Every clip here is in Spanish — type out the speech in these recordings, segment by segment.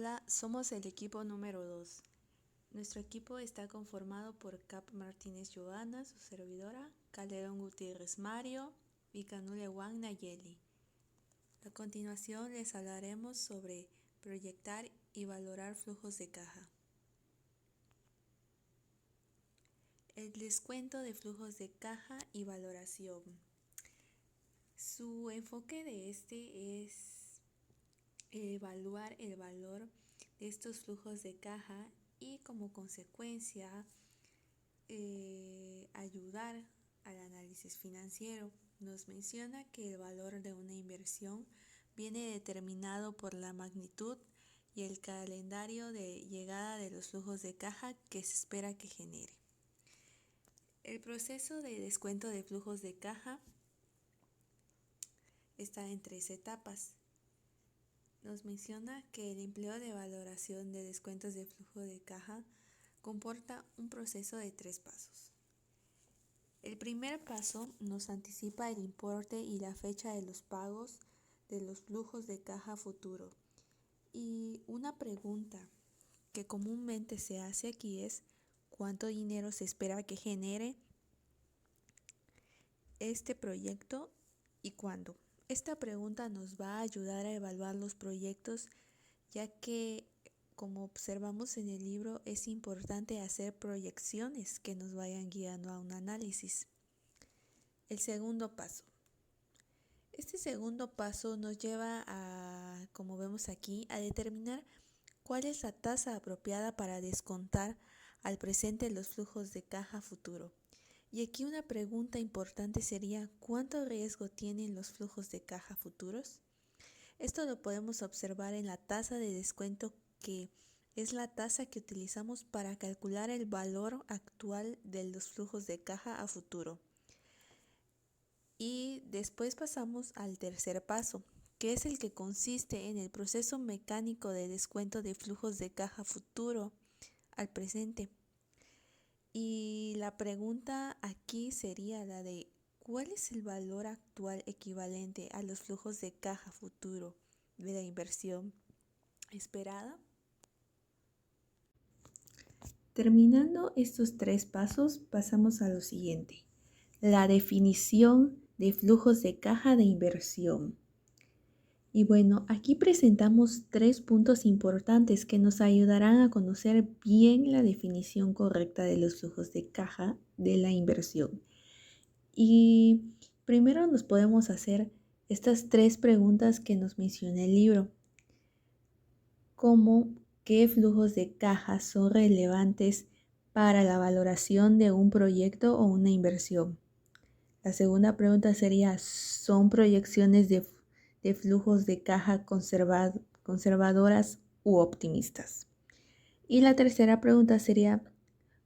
Hola, somos el equipo número 2. Nuestro equipo está conformado por Cap Martínez Joana, su servidora, Calderón Gutiérrez Mario y Canule Juan Nayeli. A continuación les hablaremos sobre proyectar y valorar flujos de caja. El descuento de flujos de caja y valoración. Su enfoque de este es evaluar el valor de estos flujos de caja y como consecuencia ayudar al análisis financiero. Nos menciona que el valor de una inversión viene determinado por la magnitud y el calendario de llegada de los flujos de caja que se espera que genere. El proceso de descuento de flujos de caja está en 3 etapas. Nos menciona que el empleo de valoración de descuentos de flujo de caja comporta un proceso de 3 pasos. El primer paso nos anticipa el importe y la fecha de los pagos de los flujos de caja futuro. Y una pregunta que comúnmente se hace aquí es ¿cuánto dinero se espera que genere este proyecto y cuándo? Esta pregunta nos va a ayudar a evaluar los proyectos, ya que, como observamos en el libro, es importante hacer proyecciones que nos vayan guiando a un análisis. El segundo paso. Este segundo paso nos lleva a, como vemos aquí, a determinar cuál es la tasa apropiada para descontar al presente los flujos de caja futuro. Y aquí una pregunta importante sería, ¿cuánto riesgo tienen los flujos de caja futuros? Esto lo podemos observar en la tasa de descuento, que es la tasa que utilizamos para calcular el valor actual de los flujos de caja a futuro. Y después pasamos al tercer paso, que es el que consiste en el proceso mecánico de descuento de flujos de caja futuro al presente. Y la pregunta aquí sería la de ¿cuál es el valor actual equivalente a los flujos de caja futuro de la inversión esperada? Terminando estos 3 pasos, pasamos a lo siguiente: la definición de flujos de caja de inversión. Y bueno, aquí presentamos 3 puntos importantes que nos ayudarán a conocer bien la definición correcta de los flujos de caja de la inversión. Y primero nos podemos hacer estas 3 preguntas que nos menciona el libro. ¿Cómo qué flujos de caja son relevantes para la valoración de un proyecto o una inversión? La segunda pregunta sería, ¿son proyecciones de flujos de caja conservadoras u optimistas? Y la tercera pregunta sería,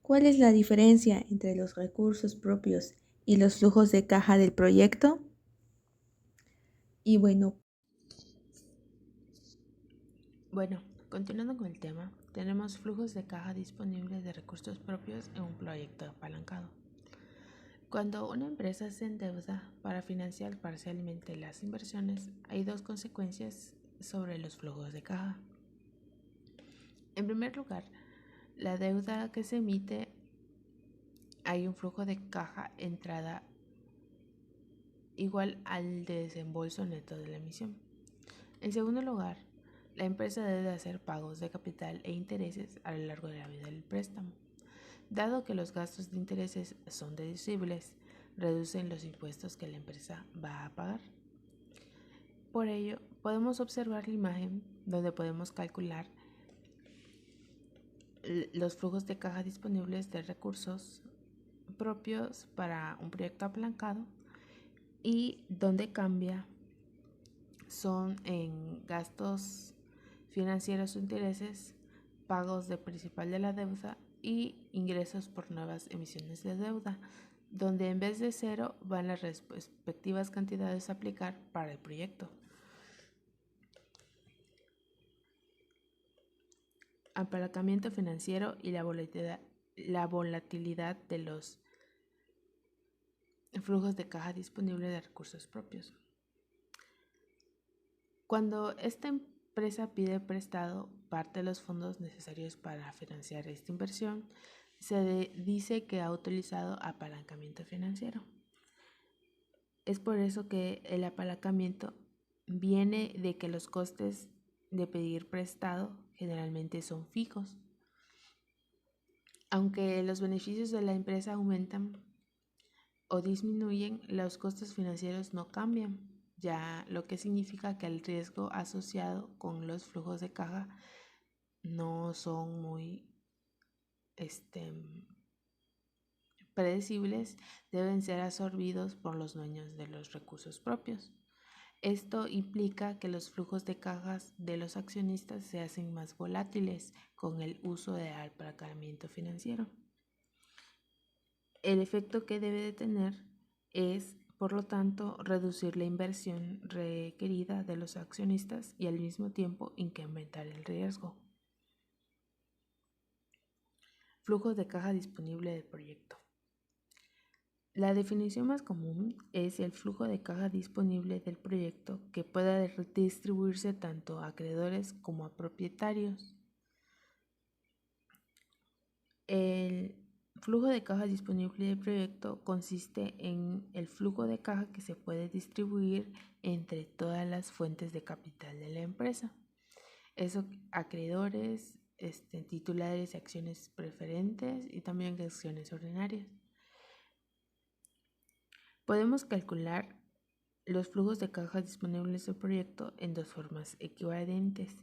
¿cuál es la diferencia entre los recursos propios y los flujos de caja del proyecto? Y bueno, continuando con el tema, tenemos flujos de caja disponibles de recursos propios en un proyecto apalancado. Cuando una empresa se endeuda para financiar parcialmente las inversiones, hay 2 consecuencias sobre los flujos de caja. En primer lugar, la deuda que se emite, hay un flujo de caja entrada igual al desembolso neto de la emisión. En segundo lugar, la empresa debe hacer pagos de capital e intereses a lo largo de la vida del préstamo. Dado que los gastos de intereses son deducibles, reducen los impuestos que la empresa va a pagar. Por ello, podemos observar la imagen donde podemos calcular los flujos de caja disponibles de recursos propios para un proyecto apalancado, y donde cambia son en gastos financieros o intereses, pagos de principal de la deuda y ingresos por nuevas emisiones de deuda, donde en vez de 0 van las respectivas cantidades a aplicar para el proyecto. Apalancamiento financiero y la volatilidad de los flujos de caja disponibles de recursos propios. Cuando esta empresa pide prestado parte de los fondos necesarios para financiar esta inversión, se dice que ha utilizado apalancamiento financiero. Es por eso que el apalancamiento viene de que los costes de pedir prestado generalmente son fijos. Aunque los beneficios de la empresa aumentan o disminuyen, los costos financieros no cambian, ya lo que significa que el riesgo asociado con los flujos de caja no son muy predecibles, deben ser absorbidos por los dueños de los recursos propios. Esto implica que los flujos de cajas de los accionistas se hacen más volátiles con el uso del apalancamiento financiero. El efecto que debe de tener es, por lo tanto, reducir la inversión requerida de los accionistas y al mismo tiempo incrementar el riesgo. Flujo de caja disponible del proyecto. La definición más común es el flujo de caja disponible del proyecto que pueda distribuirse tanto a acreedores como a propietarios. El flujo de caja disponible del proyecto consiste en el flujo de caja que se puede distribuir entre todas las fuentes de capital de la empresa. Eso, acreedores, titulares de acciones preferentes y también acciones ordinarias. Podemos calcular los flujos de caja disponibles del proyecto en dos formas equivalentes.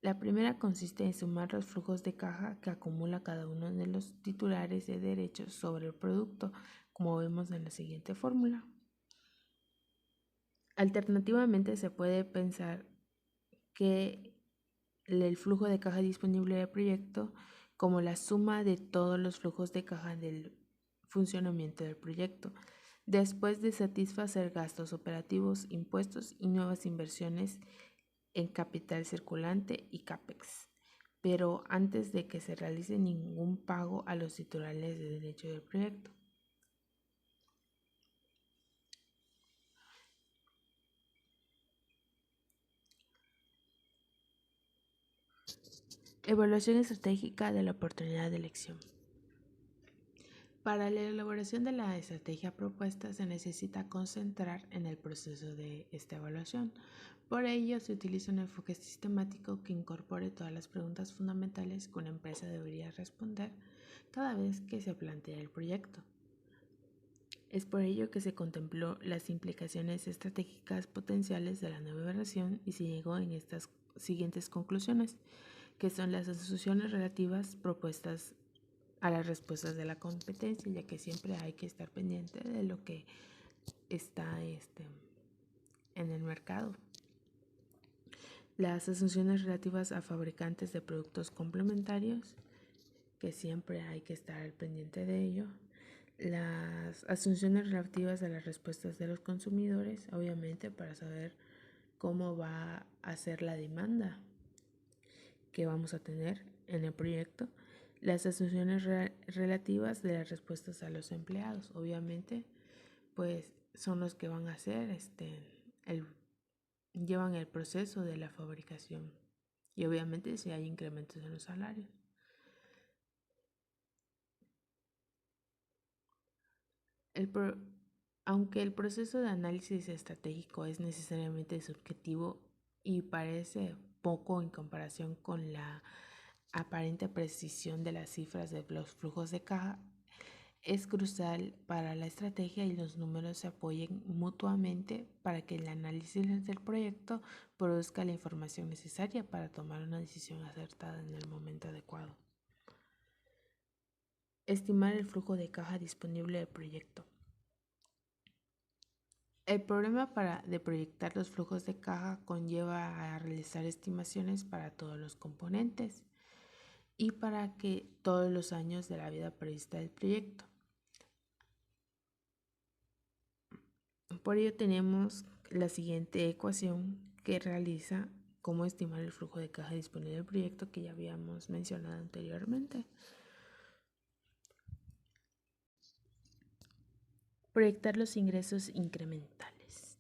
La primera consiste en sumar los flujos de caja que acumula cada uno de los titulares de derechos sobre el producto, como vemos en la siguiente fórmula. Alternativamente, se puede pensar que el flujo de caja disponible del proyecto como la suma de todos los flujos de caja del funcionamiento del proyecto, después de satisfacer gastos operativos, impuestos y nuevas inversiones en capital circulante y CAPEX, pero antes de que se realice ningún pago a los titulares de derecho del proyecto. Evaluación estratégica de la oportunidad de elección. Para la elaboración de la estrategia propuesta se necesita concentrar en el proceso de esta evaluación. Por ello, se utiliza un enfoque sistemático que incorpore todas las preguntas fundamentales que una empresa debería responder cada vez que se plantea el proyecto. Es por ello que se contempló las implicaciones estratégicas potenciales de la nueva versión y se llegó en estas siguientes conclusiones, que son las asociaciones relativas propuestas a las respuestas de la competencia, ya que siempre hay que estar pendiente de lo que está en el mercado. Las asunciones relativas a fabricantes de productos complementarios, que siempre hay que estar al pendiente de ello. Las asunciones relativas a las respuestas de los consumidores, obviamente para saber cómo va a ser la demanda que vamos a tener en el proyecto. Las asunciones relativas de las respuestas a los empleados, obviamente, pues son los que van a hacer llevan el proceso de la fabricación y obviamente si hay incrementos en los salarios. Aunque el proceso de análisis estratégico es necesariamente subjetivo y parece poco en comparación con la aparente precisión de las cifras de los flujos de caja, es crucial para la estrategia y los números se apoyen mutuamente para que el análisis del proyecto produzca la información necesaria para tomar una decisión acertada en el momento adecuado. Estimar el flujo de caja disponible del proyecto. El problema de proyectar los flujos de caja conlleva a realizar estimaciones para todos los componentes y para que todos los años de la vida prevista del proyecto. Por ello tenemos la siguiente ecuación que realiza cómo estimar el flujo de caja disponible del proyecto que ya habíamos mencionado anteriormente. Proyectar los ingresos incrementales.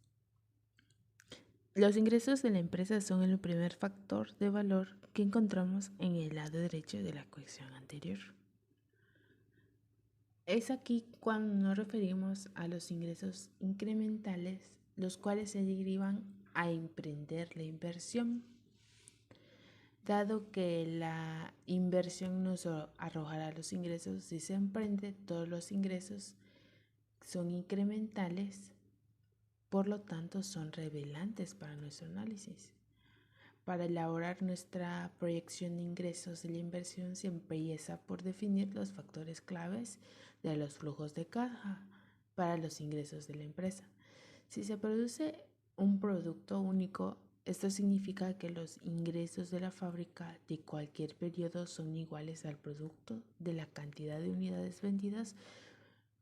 Los ingresos de la empresa son el primer factor de valor que encontramos en el lado derecho de la ecuación anterior. Es aquí cuando nos referimos a los ingresos incrementales, los cuales se derivan a emprender la inversión. Dado que la inversión nos arrojará los ingresos, si se emprende, todos los ingresos son incrementales, por lo tanto son revelantes para nuestro análisis. Para elaborar nuestra proyección de ingresos de la inversión se empieza por definir los factores claves de los flujos de caja para los ingresos de la empresa. Si se produce un producto único, esto significa que los ingresos de la fábrica de cualquier periodo son iguales al producto de la cantidad de unidades vendidas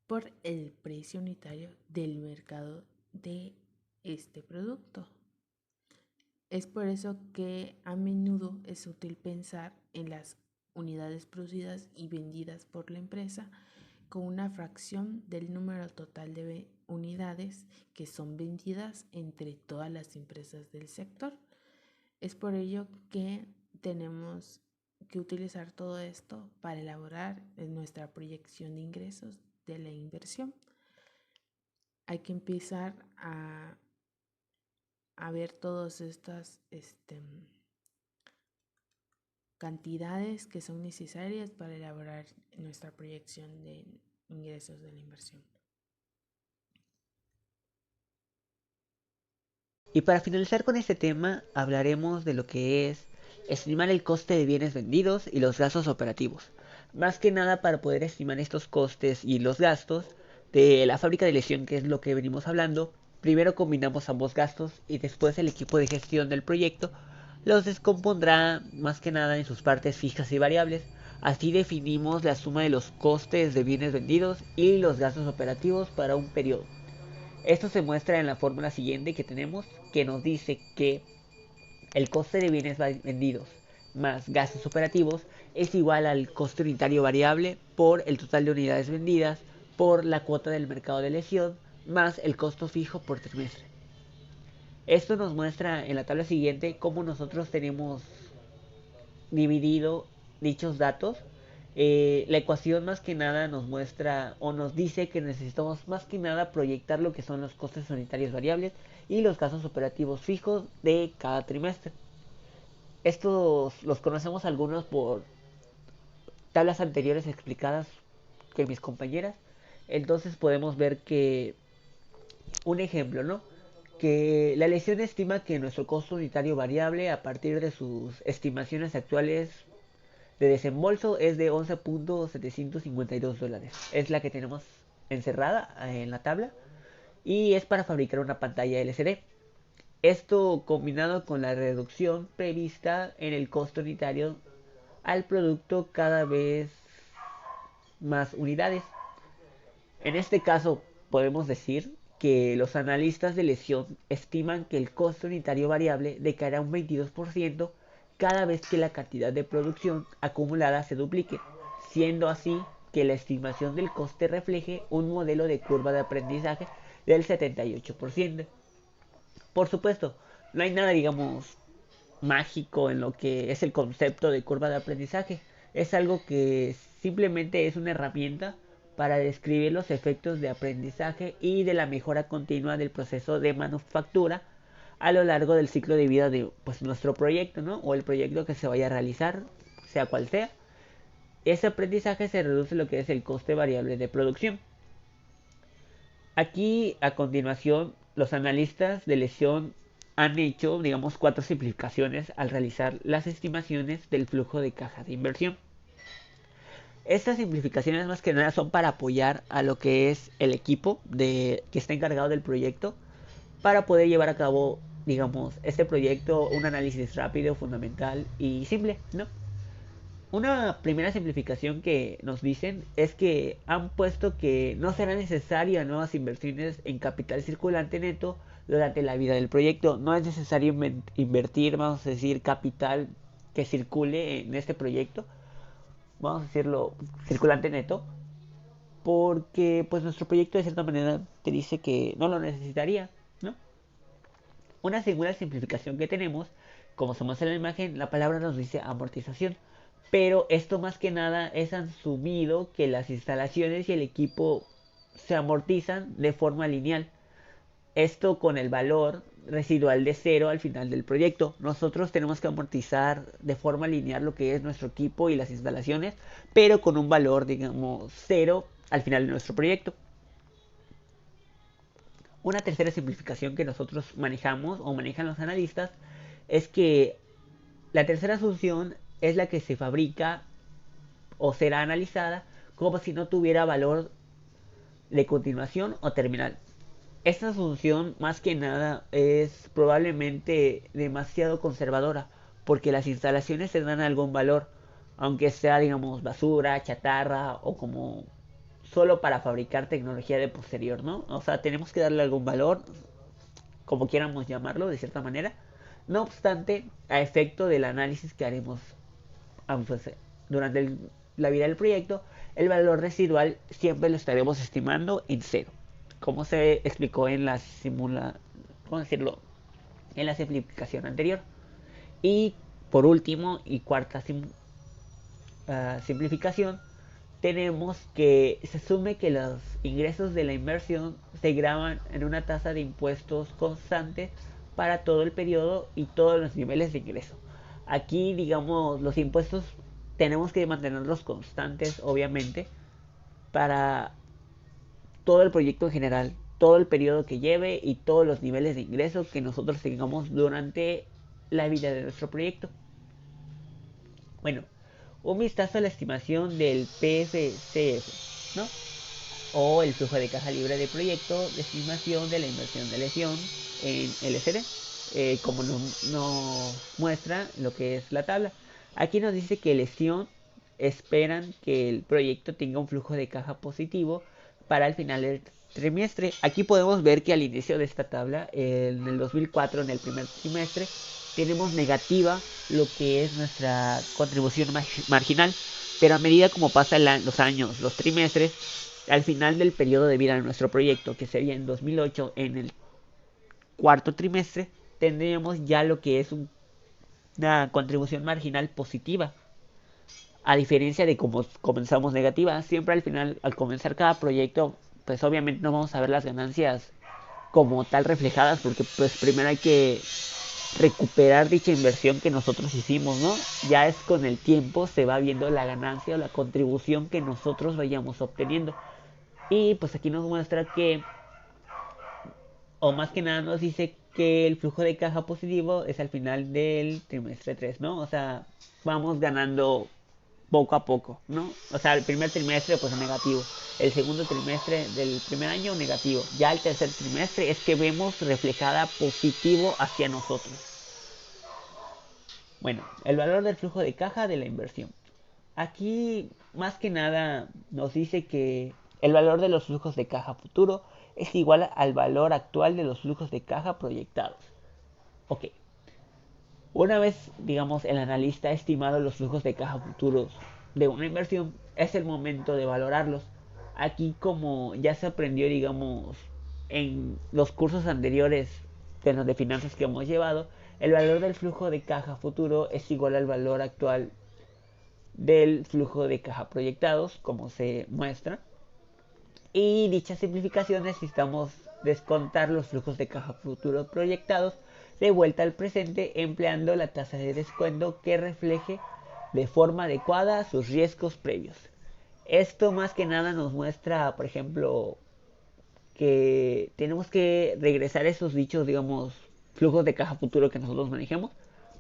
por el precio unitario del mercado de este producto. Es por eso que a menudo es útil pensar en las unidades producidas y vendidas por la empresa con una fracción del número total de unidades que son vendidas entre todas las empresas del sector. Es por ello que tenemos que utilizar todo esto para elaborar nuestra proyección de ingresos de la inversión. Hay que empezar a ver todas estas cantidades que son necesarias para elaborar nuestra proyección de ingresos de la inversión. Y para finalizar con este tema, hablaremos de lo que es estimar el coste de bienes vendidos y los gastos operativos. Más que nada para poder estimar estos costes y los gastos de la fábrica de lesión, que es lo que venimos hablando, primero combinamos ambos gastos y después el equipo de gestión del proyecto los descompondrá más que nada en sus partes fijas y variables. Así definimos la suma de los costes de bienes vendidos y los gastos operativos para un periodo. Esto se muestra en la fórmula siguiente que tenemos, que nos dice que el coste de bienes vendidos más gastos operativos es igual al coste unitario variable por el total de unidades vendidas por la cuota del mercado de lesión más el costo fijo por trimestre. Esto nos muestra en la tabla siguiente cómo nosotros tenemos dividido dichos datos. La ecuación más que nada nos muestra o nos dice que necesitamos más que nada proyectar lo que son los costes unitarios variables y los gastos operativos fijos de cada trimestre. Estos los conocemos algunos por tablas anteriores explicadas que mis compañeras. Entonces podemos ver que un ejemplo, ¿no? Que la lesión estima que nuestro costo unitario variable a partir de sus estimaciones actuales de desembolso es de $11.752. Es la que tenemos encerrada en la tabla y es para fabricar una pantalla LCD. Esto combinado con la reducción prevista en el costo unitario al producto cada vez más unidades. En este caso podemos decir que los analistas de lesión estiman que el costo unitario variable decaerá un 22% cada vez que la cantidad de producción acumulada se duplique, siendo así que la estimación del coste refleje un modelo de curva de aprendizaje del 78%. Por supuesto, no hay nada, digamos, mágico en lo que es el concepto de curva de aprendizaje. Es algo que simplemente es una herramienta para describir los efectos de aprendizaje y de la mejora continua del proceso de manufactura a lo largo del ciclo de vida de pues, nuestro proyecto, ¿no? O el proyecto que se vaya a realizar, sea cual sea. Ese aprendizaje se reduce lo que es el coste variable de producción. Aquí, a continuación, los analistas de lesión han hecho, digamos, 4 simplificaciones al realizar las estimaciones del flujo de caja de inversión. Estas simplificaciones más que nada son para apoyar a lo que es el equipo que está encargado del proyecto para poder llevar a cabo, digamos, este proyecto, un análisis rápido, fundamental y simple, ¿no? Una primera simplificación que nos dicen es que han puesto que no será necesaria nuevas inversiones en capital circulante neto durante la vida del proyecto. No es necesario invertir, vamos a decir, capital que circule en este proyecto, vamos a decirlo, circulante neto, porque pues nuestro proyecto de cierta manera te dice que no lo necesitaría, ¿no? Una segunda simplificación que tenemos, como se muestra en la imagen, la palabra nos dice amortización. Pero esto más que nada es asumido que las instalaciones y el equipo se amortizan de forma lineal. Esto con el valor residual de cero al final del proyecto. Nosotros tenemos que amortizar de forma lineal lo que es nuestro equipo y las instalaciones, pero con un valor, digamos, cero al final de nuestro proyecto. Una tercera simplificación que nosotros manejamos o manejan los analistas es que la tercera asunción es la que se fabrica o será analizada como si no tuviera valor de continuación o terminal. Esta asunción más que nada es probablemente demasiado conservadora porque las instalaciones tendrán algún valor, aunque sea digamos basura, chatarra o como solo para fabricar tecnología de posterior, ¿no? O sea, tenemos que darle algún valor, como quieramos llamarlo, de cierta manera. No obstante, a efecto del análisis que haremos pues, durante la vida del proyecto, el valor residual siempre lo estaremos estimando en cero, como se explicó en la ¿cómo decirlo? En la simplificación anterior. Y por último y cuarta simplificación, tenemos que se asume que los ingresos de la inversión se graban en una tasa de impuestos constante para todo el periodo y todos los niveles de ingreso. Aquí, digamos, los impuestos tenemos que mantenerlos constantes, obviamente, para todo el proyecto en general, todo el periodo que lleve y todos los niveles de ingreso que nosotros tengamos durante la vida de nuestro proyecto. Bueno, un vistazo a la estimación del PFCF, ¿no? O el flujo de caja libre de proyecto de estimación de la inversión de lesión en LCD, como nos muestra lo que es la tabla. Aquí nos dice que lesión esperan que el proyecto tenga un flujo de caja positivo para el final del trimestre. Aquí podemos ver que al inicio de esta tabla, en el 2004, en el primer trimestre, tenemos negativa lo que es nuestra contribución marginal, pero a medida como pasan los años, los trimestres, al final del periodo de vida de nuestro proyecto, que sería en 2008, en el cuarto trimestre, tendríamos ya lo que es una contribución marginal positiva. A diferencia de como comenzamos negativa, siempre al final, al comenzar cada proyecto, pues obviamente no vamos a ver las ganancias como tal reflejadas, porque pues primero hay que recuperar dicha inversión que nosotros hicimos, ¿no? Ya es con el tiempo se va viendo la ganancia o la contribución que nosotros vayamos obteniendo. Y pues aquí nos muestra que, o más que nada nos dice que el flujo de caja positivo es al final del trimestre 3, ¿no? O sea, vamos ganando poco a poco, ¿no? O sea, el primer trimestre pues negativo, el segundo trimestre del primer año negativo, ya el tercer trimestre es que vemos reflejada positivo hacia nosotros. Bueno, el valor del flujo de caja de la inversión. Aquí más que nada nos dice que el valor de los flujos de caja futuro es igual al valor actual de los flujos de caja proyectados. Ok, una vez digamos el analista ha estimado los flujos de caja futuros de una inversión, es el momento de valorarlos. Aquí como ya se aprendió digamos en los cursos anteriores de los de finanzas que hemos llevado, el valor del flujo de caja futuro es igual al valor actual del flujo de caja proyectados, como se muestra. Y dicha simplificación necesitamos descontar los flujos de caja futuro proyectados de vuelta al presente empleando la tasa de descuento que refleje de forma adecuada sus riesgos previos. Esto más que nada nos muestra, por ejemplo, que tenemos que regresar esos dichos, digamos, flujos de caja futuro que nosotros manejemos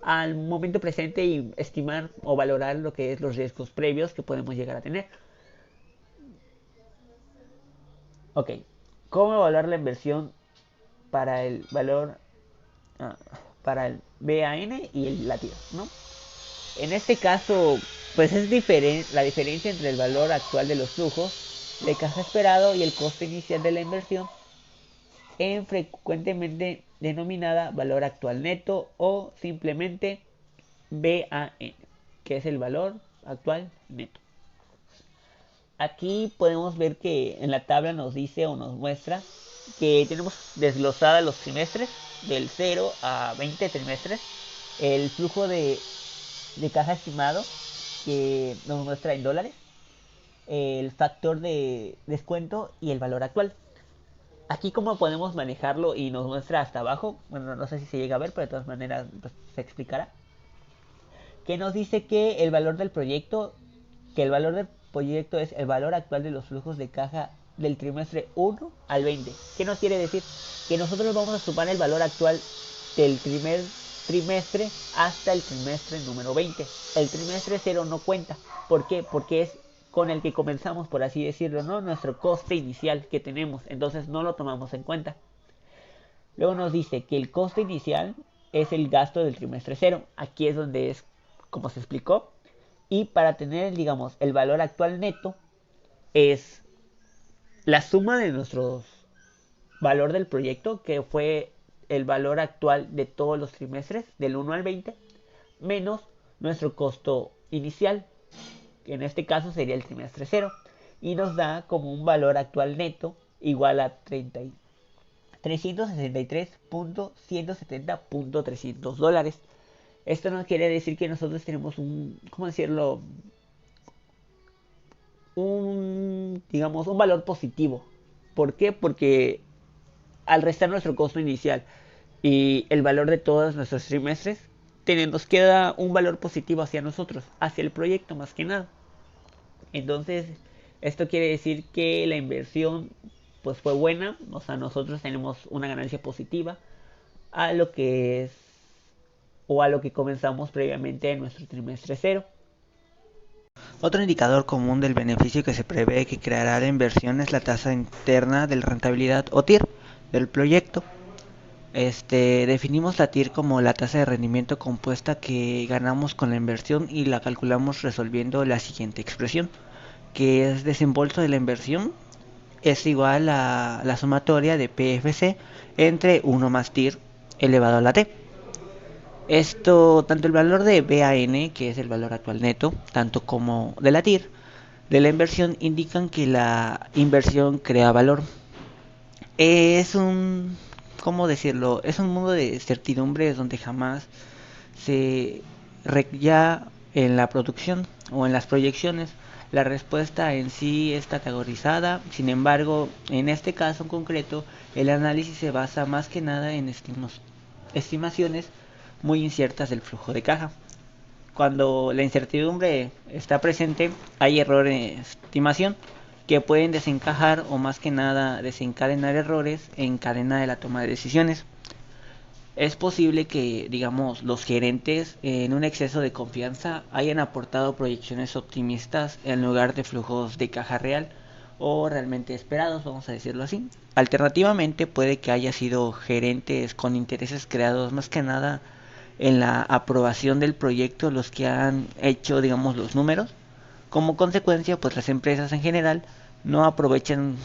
al momento presente y estimar o valorar lo que es los riesgos previos que podemos llegar a tener. Ok, ¿cómo evaluar la inversión para el valor, ah, para el BAN y el latido, ¿no? En este caso, pues es la diferencia entre el valor actual de los flujos de caja esperado y el coste inicial de la inversión, en frecuentemente denominada valor actual neto o simplemente BAN, que es el valor actual neto. Aquí podemos ver que en la tabla nos dice o nos muestra que tenemos desglosada los trimestres del 0 a 20 trimestres, el flujo de caja estimado que nos muestra en dólares, el factor de descuento y el valor actual. Aquí cómo podemos manejarlo y nos muestra hasta abajo, bueno, no sé si se llega a ver, pero de todas maneras pues, se explicará, que nos dice que el valor del proyecto, es el valor actual de los flujos de caja del trimestre 1 al 20. ¿Qué nos quiere decir? Que nosotros vamos a sumar el valor actual del primer trimestre hasta el trimestre número 20. El trimestre 0 no cuenta. ¿Por qué? Porque es con el que comenzamos, por así decirlo, ¿no? Nuestro coste inicial que tenemos, entonces no lo tomamos en cuenta. Luego nos dice que el coste inicial es el gasto del trimestre 0. Aquí es donde es, como se explicó. Y para tener, digamos, el valor actual neto es la suma de nuestro valor del proyecto, que fue el valor actual de todos los trimestres, del 1 al 20, menos nuestro costo inicial, que en este caso sería el trimestre 0, y nos da como un valor actual neto igual a 363.170.300 dólares. Esto no quiere decir que nosotros tenemos ¿cómo decirlo? Digamos, un valor positivo. ¿Por qué? Porque al restar nuestro costo inicial y el valor de todos nuestros trimestres, nos queda un valor positivo hacia nosotros, hacia el proyecto más que nada. Entonces, esto quiere decir que la inversión pues fue buena, o sea, nosotros tenemos una ganancia positiva a lo que es o a lo que comenzamos previamente en nuestro trimestre 0. Otro indicador común del beneficio que se prevé que creará la inversión es la tasa interna de rentabilidad o TIR del proyecto. Definimos la TIR como la tasa de rendimiento compuesta que ganamos con la inversión y la calculamos resolviendo la siguiente expresión, que es desembolso de la inversión es igual a la sumatoria de PFC entre 1 más TIR elevado a la T. Esto, tanto el valor de BAN, que es el valor actual neto, tanto como de la TIR, de la inversión, indican que la inversión crea valor. Es ¿cómo decirlo? Es un mundo de certidumbres donde jamás ya en la producción o en las proyecciones, la respuesta en sí es categorizada. Sin embargo, en este caso en concreto, el análisis se basa más que nada en estimaciones muy inciertas del flujo de caja. Cuando la incertidumbre está presente, hay errores en estimación que pueden desencajar o más que nada desencadenar errores en cadena de la toma de decisiones. Es posible que, digamos, los gerentes en un exceso de confianza hayan aportado proyecciones optimistas en lugar de flujos de caja real o realmente esperados, vamos a decirlo así. Alternativamente puede que haya sido gerentes con intereses creados más que nada en la aprobación del proyecto los que han hecho, digamos, los números. Como consecuencia, pues las empresas en general no aprovechan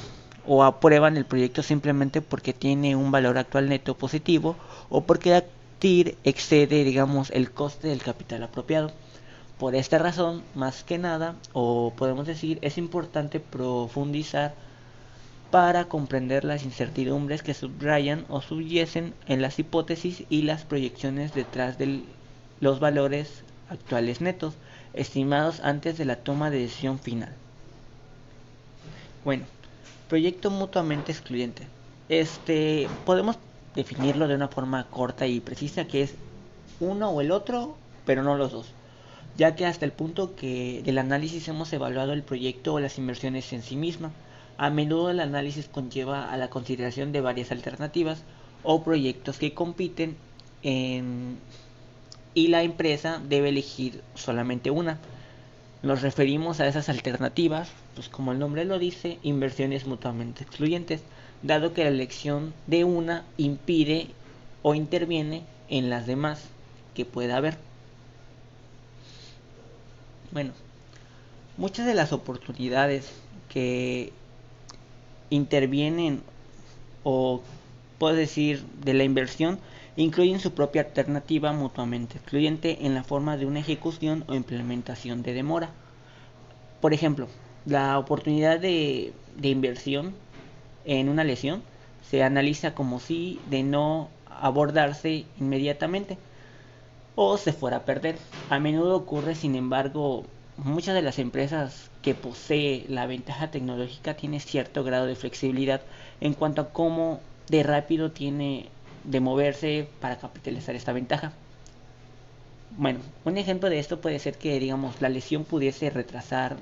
o aprueban el proyecto simplemente porque tiene un valor actual neto positivo o porque la TIR excede, digamos, el coste del capital apropiado. Por esta razón, más que nada, o podemos decir, es importante profundizar para comprender las incertidumbres que subrayan o subyacen en las hipótesis y las proyecciones detrás de los valores actuales netos, estimados antes de la toma de decisión final. Bueno, proyecto mutuamente excluyente. Podemos definirlo de una forma corta y precisa, que es uno o el otro, pero no los dos, ya que hasta el punto que del análisis hemos evaluado el proyecto o las inversiones en sí misma. A menudo el análisis conlleva a la consideración de varias alternativas o proyectos que compiten y la empresa debe elegir solamente una. Nos referimos a esas alternativas, pues como el nombre lo dice, inversiones mutuamente excluyentes, dado que la elección de una impide o interviene en las demás que pueda haber. Bueno, muchas de las oportunidades que intervienen o puedo decir de la inversión incluyen su propia alternativa mutuamente excluyente en la forma de una ejecución o implementación de demora. Por ejemplo, la oportunidad de inversión en una lesión se analiza como si de no abordarse inmediatamente o se fuera a perder. A menudo ocurre, sin embargo, muchas de las empresas que posee la ventaja tecnológica tienen cierto grado de flexibilidad en cuanto a cómo de rápido tiene de moverse para capitalizar esta ventaja. Bueno, un ejemplo de esto puede ser que, digamos, la lesión pudiese retrasar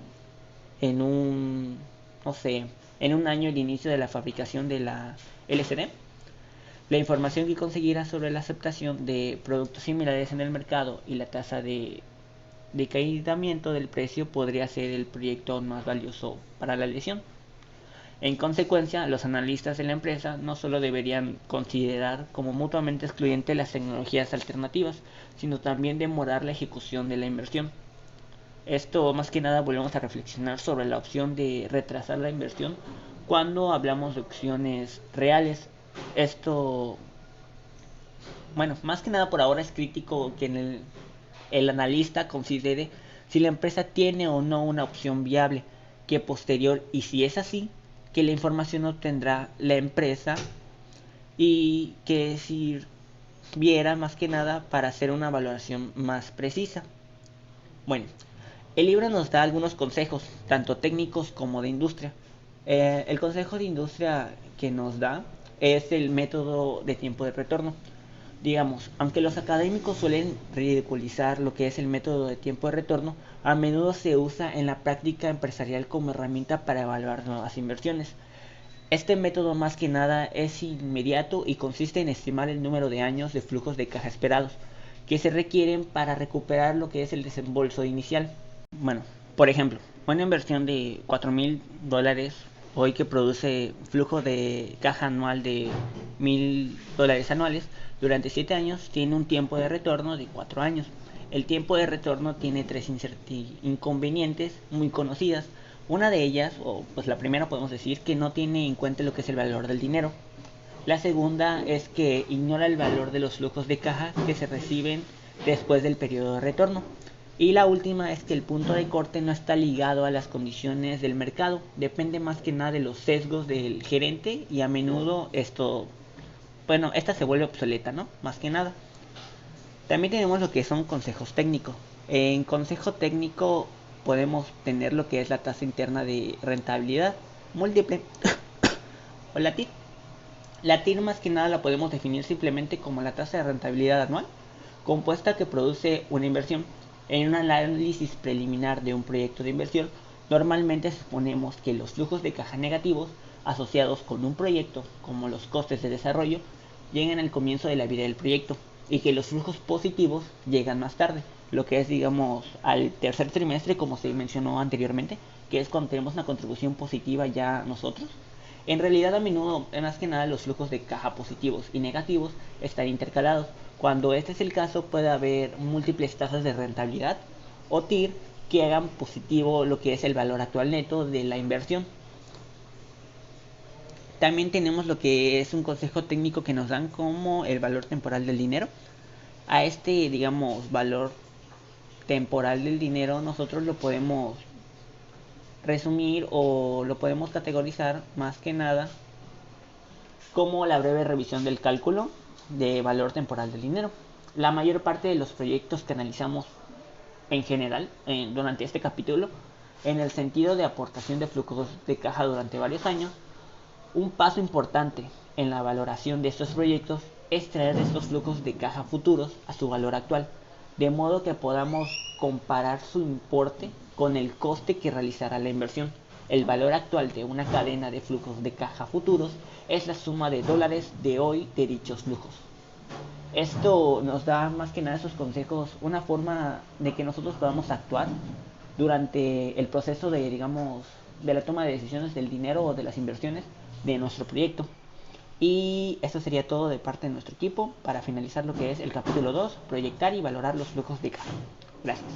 en un, no sé, en un año el inicio de la fabricación de la LCD. La información que conseguirá sobre la aceptación de productos similares en el mercado y la tasa de decaimiento del precio podría ser el proyecto más valioso para la lesión. En consecuencia, los analistas de la empresa no solo deberían considerar como mutuamente excluyentes las tecnologías alternativas, sino también demorar la ejecución de la inversión. Esto más que nada volvemos a reflexionar sobre la opción de retrasar la inversión cuando hablamos de opciones reales. Esto, bueno, más que nada por ahora es crítico que el analista considere si la empresa tiene o no una opción viable, que posterior, y si es así, que la información obtendrá la empresa y que sirviera más que nada para hacer una valoración más precisa. Bueno, el libro nos da algunos consejos, tanto técnicos como de industria. El consejo de industria que nos da es el método de tiempo de retorno. Digamos, aunque los académicos suelen ridiculizar lo que es el método de tiempo de retorno, a menudo se usa en la práctica empresarial como herramienta para evaluar nuevas inversiones. Este método más que nada es inmediato y consiste en estimar el número de años de flujos de caja esperados que se requieren para recuperar lo que es el desembolso inicial. Bueno, por ejemplo, una inversión de $4,000 hoy que produce flujo de caja anual de $1,000 anuales durante 7 años tiene un tiempo de retorno de 4 años. El tiempo de retorno tiene 3 inconvenientes muy conocidas. Una de ellas, o pues la primera podemos decir, que no tiene en cuenta lo que es el valor del dinero. La segunda es que ignora el valor de los flujos de caja que se reciben después del periodo de retorno. Y la última es que el punto de corte no está ligado a las condiciones del mercado, depende más que nada de los sesgos del gerente y a menudo esta se vuelve obsoleta, ¿no? Más que nada. También tenemos lo que son consejos técnicos. En consejo técnico podemos tener lo que es la tasa interna de rentabilidad múltiple o la TIR. La TIR más que nada la podemos definir simplemente como la tasa de rentabilidad anual compuesta que produce una inversión. En un análisis preliminar de un proyecto de inversión, normalmente suponemos que los flujos de caja negativos asociados con un proyecto, como los costes de desarrollo, llegan al comienzo de la vida del proyecto y que los flujos positivos llegan más tarde, lo que es, digamos, al tercer trimestre, como se mencionó anteriormente, que es cuando tenemos una contribución positiva ya nosotros. En realidad, a menudo, más que nada, los flujos de caja positivos y negativos están intercalados. Cuando este es el caso, puede haber múltiples tasas de rentabilidad o TIR que hagan positivo lo que es el valor actual neto de la inversión. También tenemos lo que es un consejo técnico que nos dan como el valor temporal del dinero. A este, digamos, valor temporal del dinero nosotros lo podemos resumir o lo podemos categorizar más que nada como la breve revisión del cálculo de valor temporal del dinero. La mayor parte de los proyectos que analizamos en general durante este capítulo, en el sentido de aportación de flujos de caja durante varios años, un paso importante en la valoración de estos proyectos es traer estos flujos de caja futuros a su valor actual, de modo que podamos comparar su importe con el coste que realizará la inversión. El valor actual de una cadena de flujos de caja futuros es la suma de dólares de hoy de dichos flujos. Esto nos da más que nada esos consejos, una forma de que nosotros podamos actuar durante el proceso de, digamos, de la toma de decisiones del dinero o de las inversiones de nuestro proyecto. Y esto sería todo de parte de nuestro equipo para finalizar lo que es el capítulo 2, proyectar y valorar los flujos de caja. Gracias.